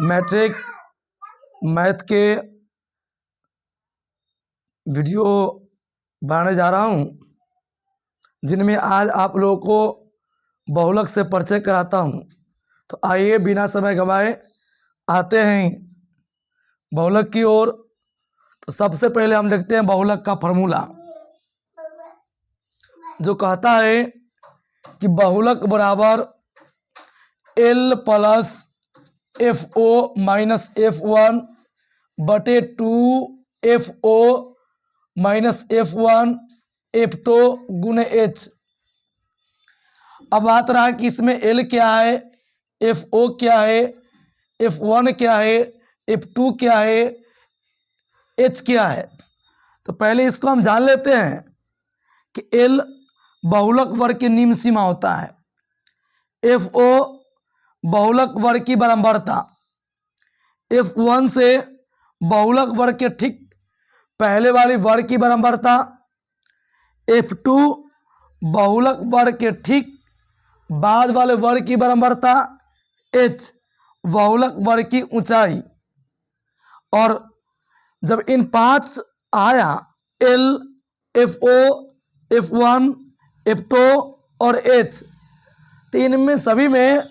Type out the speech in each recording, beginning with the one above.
Matric math के video बनाने जा रहा हूं, जिनमें आज आप लोगों को बहुलक से परिचय कराता हूं। तो आइए बिना समय गंवाए आते हैं बहुलक की ओर। तो सबसे पहले हम देखते हैं बहुलक का फॉर्मूला, जो कहता है कि बहुलक बराबर L plus FO minus F1 बटे 2 FO माइनस F1 F2 गुने H। अब बात रहा कि इसमें L क्या है, FO क्या है, F1 क्या है, F2 क्या है, H क्या है। तो पहले इसको हम जान लेते हैं कि L बहुलक वर्ग की निम्न सीमा होता है, FO बहुलक वर्ग की बारंबारता, F1 से बहुलक वर्ग के ठीक पहले वाली वर्ग की बारंबारता, F2 बहुलक वर्ग के ठीक बाद वाले वर्ग की बारंबारता, H बहुलक वर्ग की ऊंचाई। और जब इन पांच आया L, FO, F1, F2 और H, तो इनमें सभी में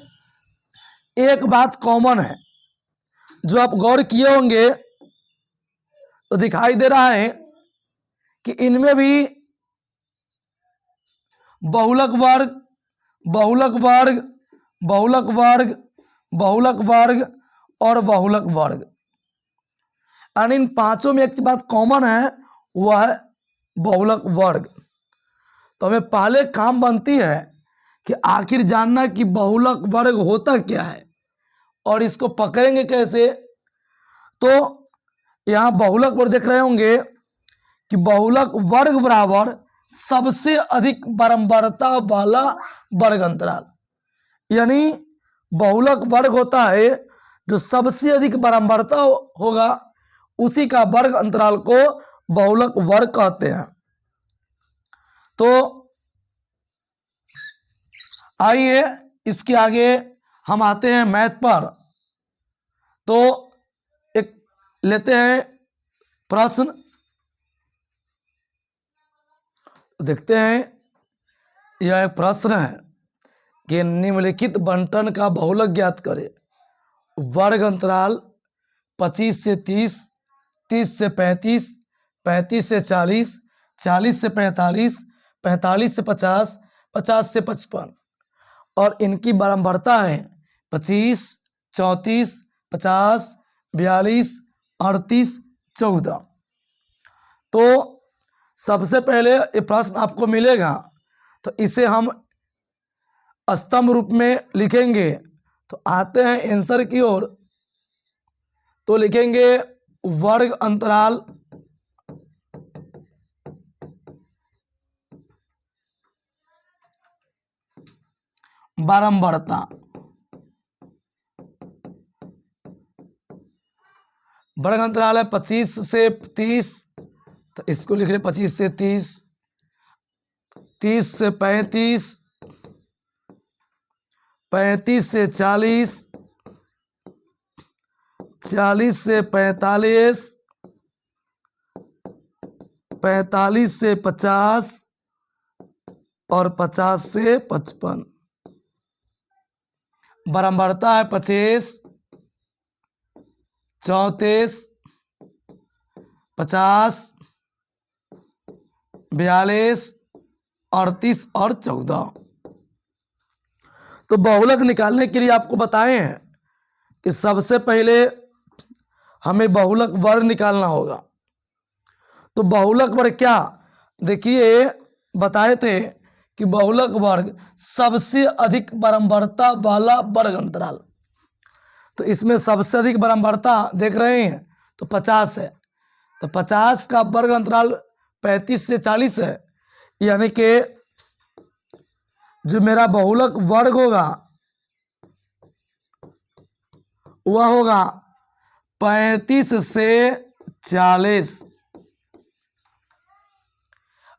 एक बात कॉमन है, जो आप गौर किए होंगे तो दिखाई दे रहा है कि इनमें भी बहुलक वर्ग, बहुलक वर्ग, बहुलक वर्ग, बहुलक वर्ग और बहुलक वर्ग, यानी इन पांचों में एक बात कॉमन है, वह है बहुलक वर्ग। तो हमें पहले काम बनती है कि आखिर जानना कि बहुलक वर्ग होता क्या है और इसको पकड़ेंगे कैसे। तो यहां बहुलक वर्ग देख रहे होंगे कि बहुलक वर्ग बराबर सबसे अधिक बारंबारता वाला वर्ग अंतराल, यानी बहुलक वर्ग होता है जो सबसे अधिक बारंबारता होगा, उसी का वर्ग अंतराल को बहुलक वर्ग कहते हैं। तो आइए इसके आगे हम आते हैं मैथ पर। तो एक लेते हैं प्रश्न, देखते हैं। यह एक प्रश्न है कि निम्नलिखित बंटन का बहुलक ज्ञात करें। वर्ग अंतराल 25 से 30, 30 से 35, 35 से 40, 40 से 45, 45 से 50, 50 से 55 और इनकी बारंबारता है 25, 34, 50, 42, 38, 14। तो सबसे पहले ये प्रश्न आपको मिलेगा, तो इसे हम स्तंभ रूप में लिखेंगे। तो आते हैं आंसर की ओर। तो लिखेंगे वर्ग अंतराल बारंबारता, वर्ग अंतराल है 25 से 30, तो इसको लिख रहे 25 से 30, 30 से 35, 35 से 40, 40 से 45, 45 से 50 और 50 से 55। बारंबारता है 25, 34, 50, 42, 38 और 14। तो बहुलक निकालने के लिए आपको बताए हैं कि सबसे पहले हमें बहुलक वर्ग निकालना होगा। तो बहुलक वर्ग क्या, देखिए बताए थे कि बहुलक वर्ग सबसे अधिक बारंबारता वाला वर्ग अंतराल। तो इसमें सबसे अधिक बारंबारता देख रहे हैं तो 50 है, तो 50 का वर्ग अंतराल 35 से 40 है, यानी कि जो मेरा बहुलक वर्ग होगा वह होगा 35 से 40,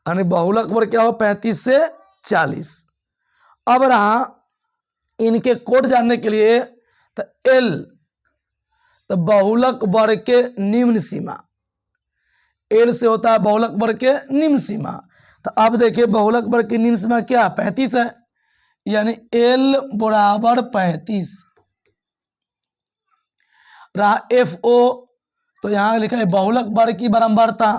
यानी बहुलक वर्ग क्या हो 35 से 40। अब रहा इनके कोड जानने के लिए, तो L तो बहुलक वर्ग के निम्न सीमा, एल से होता है बहुलक वर्ग के निम्न सीमा। तो अब देखिए बहुलक वर्ग की निम्न सीमा क्या 35 है, यानी एल बराबर 35 रहा। एफ ओ तो यहाँ लिखा है बहुलक वर्ग की बारंबारता।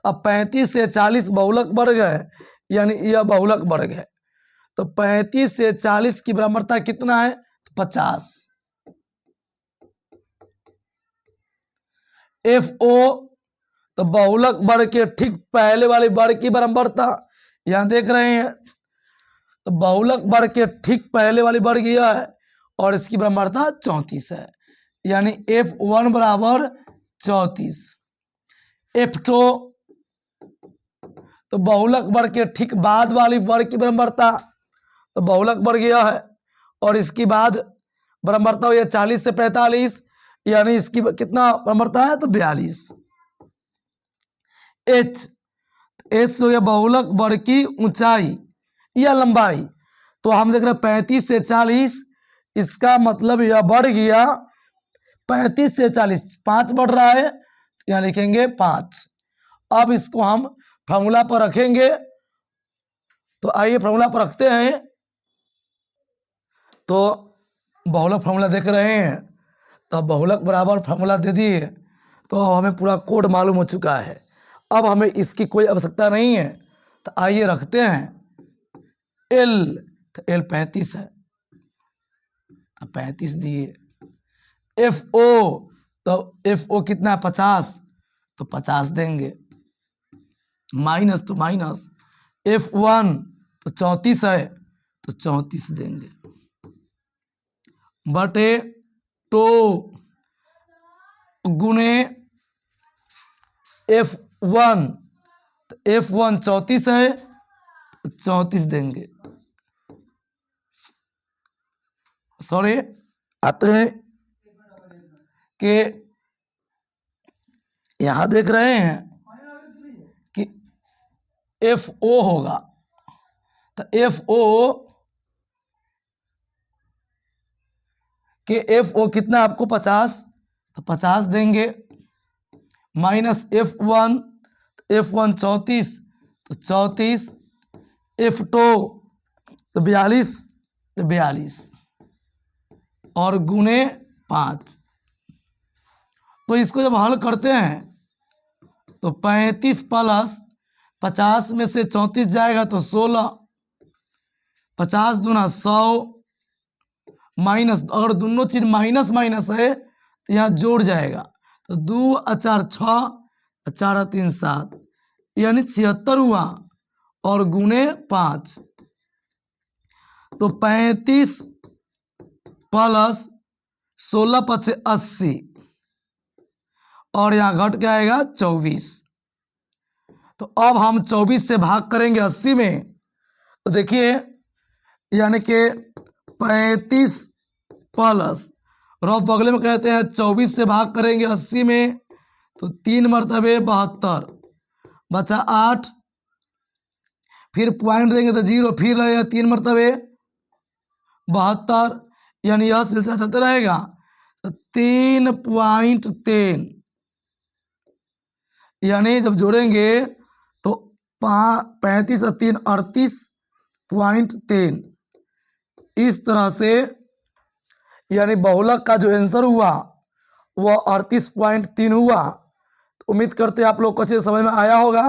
अब 35 से 40 बहुलक वर्ग है, यानी यह बहुलक वर्ग है। तो 35 से 40 की बारंबारता कितना है? 50। एफ ओ तो बहुलक वर्ग के ठीक पहले वाले वर्ग की बारंबारता यहां देख रहे हैं। तो बहुलक वर्ग के ठीक पहले वाली वर्ग यह है और इसकी बारंबारता 34 है, यानी F1 बराबर 34। F2 तो बहुलक वर्ग के ठीक बाद वाली वर्ग की बारंबारता, तो बहुलक वर्ग यह है और इसकी बाद बारंबारता हुई है 40 से 45, यानी इसकी कितना बारंबारता है? तो 42। एच हो गया बहुलक वर्ग की ऊंचाई या लंबाई। तो हम देख रहे हैं 35 से 40, इसका मतलब यह बढ़ गया 35 से 40, 5 बढ़ रहा है, यहाँ लिखेंगे 5। अब इसको हम फॉर्मूला पर रखेंगे। तो आइए फॉर्मूला पर रखते हैं। तो बहुलक फॉर्मूला देख रहे हैं, तो बहुलक बराबर फॉर्मूला दे दिए, तो हमें पूरा कोड मालूम हो चुका है। अब हमें इसकी कोई आवश्यकता नहीं है। तो आइए रखते हैं एल, तो एल 35 है, तो 35 दिए। एफ ओ तो एफ ओ कितना है? 50, तो 50 देंगे। माइनस तो माइनस, F1 तो 34 है, तो 34 देंगे, बटे टो गुने F1, तो F1 34 है, तो 34 देंगे। सॉरी, आते हैं कि यहां देख रहे हैं कि एफ ओ होगा, तो एफ ओ के एफ ओ कितना आपको 50, तो 50 देंगे, माइनस F1, F1 34, तो 34, F2 तो 42, तो 42 और गुने 5। तो इसको जब हल करते हैं तो 35 प्लस 50 में से 34 जाएगा तो 16, 50 दूना 100, माइनस, अगर दोनों चीज माइनस माइनस है तो यहाँ जोड़ जाएगा, तो 2 4 6, 4 3 7, यानी 76 हुआ और गुने 5। तो 35 प्लस 16 5 से 80 और यहाँ घट के आएगा 24। तो अब हम 24 से भाग करेंगे 80 में, तो देखिए यानी कि 35 प्लस रफ बगले में कहते हैं 24 से भाग करेंगे 80 में, तो 3 मरतबे 72, बचा 8, फिर पॉइंट देंगे तो 0, फिर रहेगा 3 मरतबे 72, यानी यह सिलसिला चलते रहेगा। तो 3.3 यानी जब जोड़ेंगे तो 35 और 3 38.3, इस तरह से यानी बहुलक का जो आंसर हुआ वह 38.3 हुआ। तो उम्मीद करते हैं आप लोग को अच्छे समझ में आया होगा।